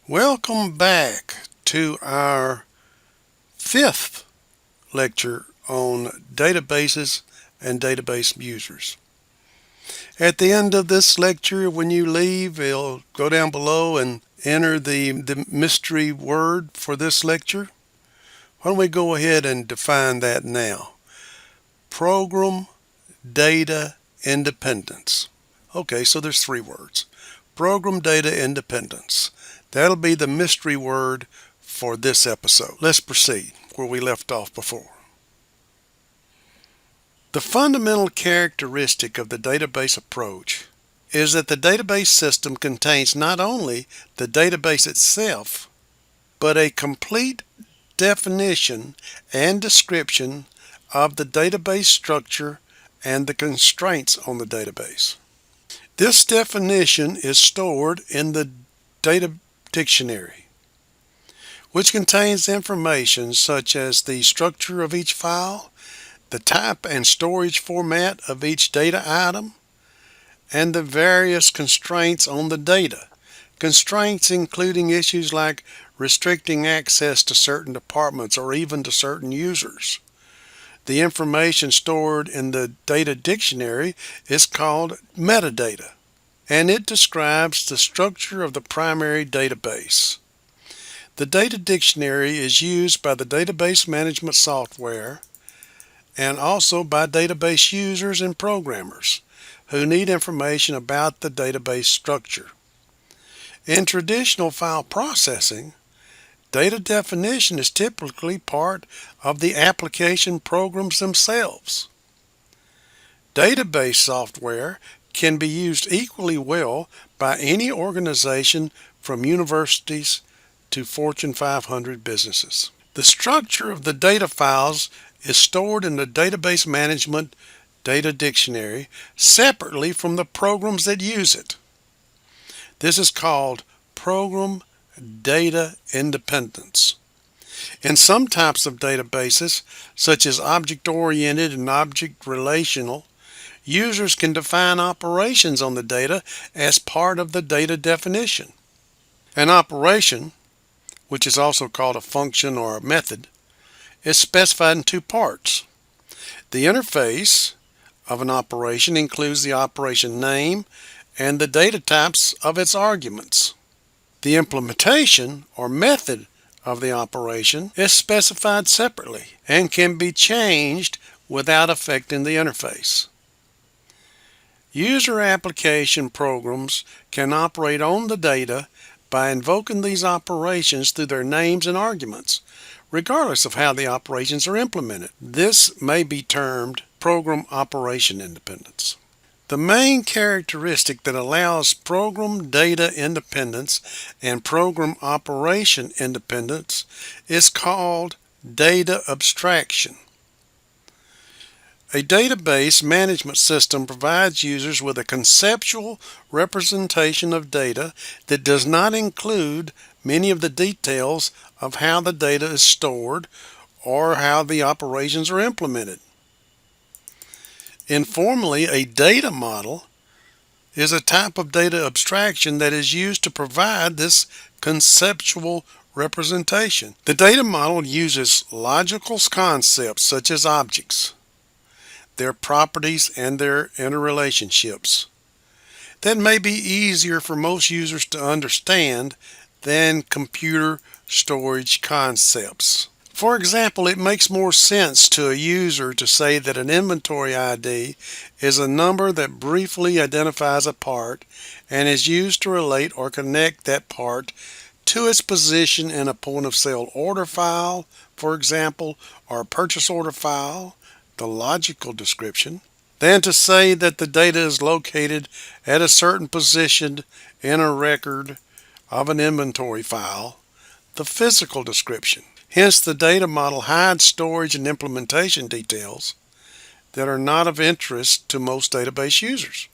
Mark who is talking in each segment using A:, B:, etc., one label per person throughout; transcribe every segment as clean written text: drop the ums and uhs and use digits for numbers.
A: Welcome back to our fifth lecture on databases and database users. At the end of this lecture, when you leave, you'll go down below and enter the mystery word for this lecture. Why don't we go ahead and define that now? Program data independence. Okay, so there's three words. Program data independence. That'll be the mystery word for this episode. Let's proceed where we left off before. The fundamental characteristic of the database approach is that the database system contains not only the database itself, but a complete definition and description of the database structure and the constraints on the database. This definition is stored in the data dictionary, which contains information such as the structure of each file, the type and storage format of each data item, and the various constraints on the data. Constraints including issues like restricting access to certain departments or even to certain users. The information stored in the data dictionary is called metadata, and it describes the structure of the primary database. The data dictionary is used by the database management software and also by database users and programmers who need information about the database structure. In traditional file processing, data definition is typically part of the application programs themselves. Database software can be used equally well by any organization from universities to Fortune 500 businesses. The structure of the data files is stored in the database management data dictionary separately from the programs that use it. This is called program data independence. In some types of databases, such as object-oriented and object-relational, users can define operations on the data as part of the data definition. An operation, which is also called a function or a method, is specified in two parts. The interface of an operation includes the operation name and the data types of its arguments. The implementation or method of the operation is specified separately and can be changed without affecting the interface. User application programs can operate on the data by invoking these operations through their names and arguments, regardless of how the operations are implemented. This may be termed program operation independence. The main characteristic that allows program data independence and program operation independence is called data abstraction. A database management system provides users with a conceptual representation of data that does not include many of the details of how the data is stored or how the operations are implemented. Informally, a data model is a type of data abstraction that is used to provide this conceptual representation. The data model uses logical concepts such as objects, their properties, and their interrelationships that may be easier for most users to understand than computer storage concepts. For example, it makes more sense to a user to say that an inventory ID is a number that briefly identifies a part and is used to relate or connect that part to its position in a point of sale order file, for example, or a purchase order file, the logical description, than to say that the data is located at a certain position in a record of an inventory file, the physical description. Hence, the data model hides storage and implementation details that are not of interest to most database users.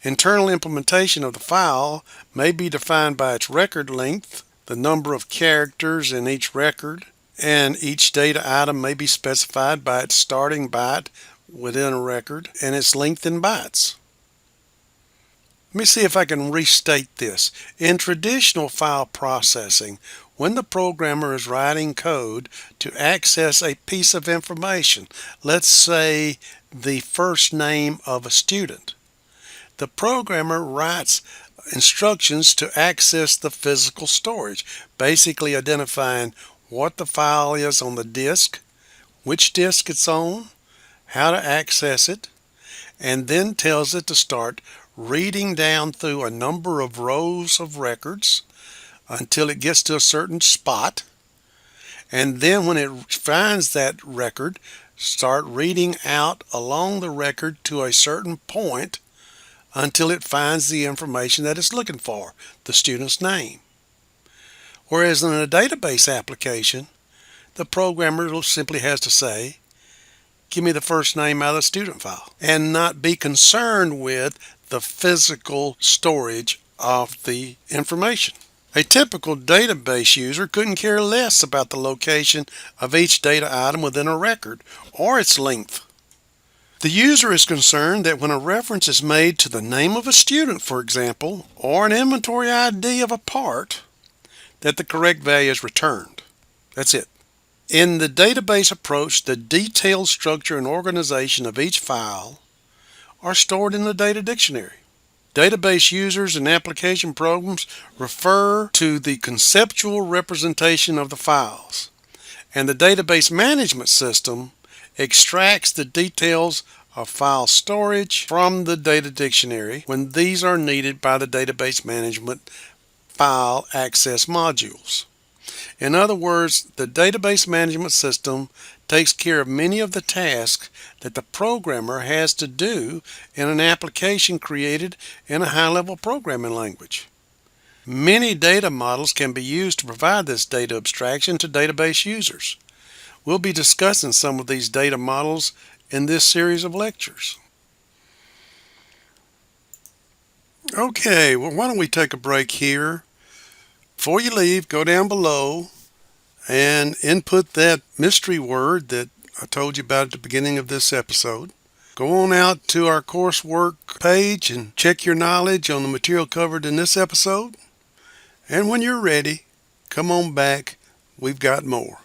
A: Internal implementation of the file may be defined by its record length, the number of characters in each record, and each data item may be specified by its starting byte within a record and its length in bytes. Let me see if I can restate this. In traditional file processing, when the programmer is writing code to access a piece of information, let's say the first name of a student, the programmer writes instructions to access the physical storage, basically identifying what the file is on the disk, which disk it's on, how to access it, and then tells it to start reading down through a number of rows of records until it gets to a certain spot. And then when it finds that record, start reading out along the record to a certain point until it finds the information that it's looking for, the student's name. Whereas in a database application, the programmer simply has to say, give me the first name out of the student file, and not be concerned with the physical storage of the information. A typical database user couldn't care less about the location of each data item within a record or its length. The user is concerned that when a reference is made to the name of a student, for example, or an inventory ID of a part, that the correct value is returned. That's it. In the database approach, the detailed structure and organization of each file are stored in the data dictionary. Database users and application programs refer to the conceptual representation of the files, and the database management system extracts the details of file storage from the data dictionary when these are needed by the database management file access modules. In other words, the database management system takes care of many of the tasks that the programmer has to do in an application created in a high-level programming language. Many data models can be used to provide this data abstraction to database users. We'll be discussing some of these data models in this series of lectures. Okay, well, why don't we take a break here? Before you leave, go down below and input that mystery word that I told you about at the beginning of this episode. Go on out to our coursework page and check your knowledge on the material covered in this episode. And when you're ready, come on back. We've got more.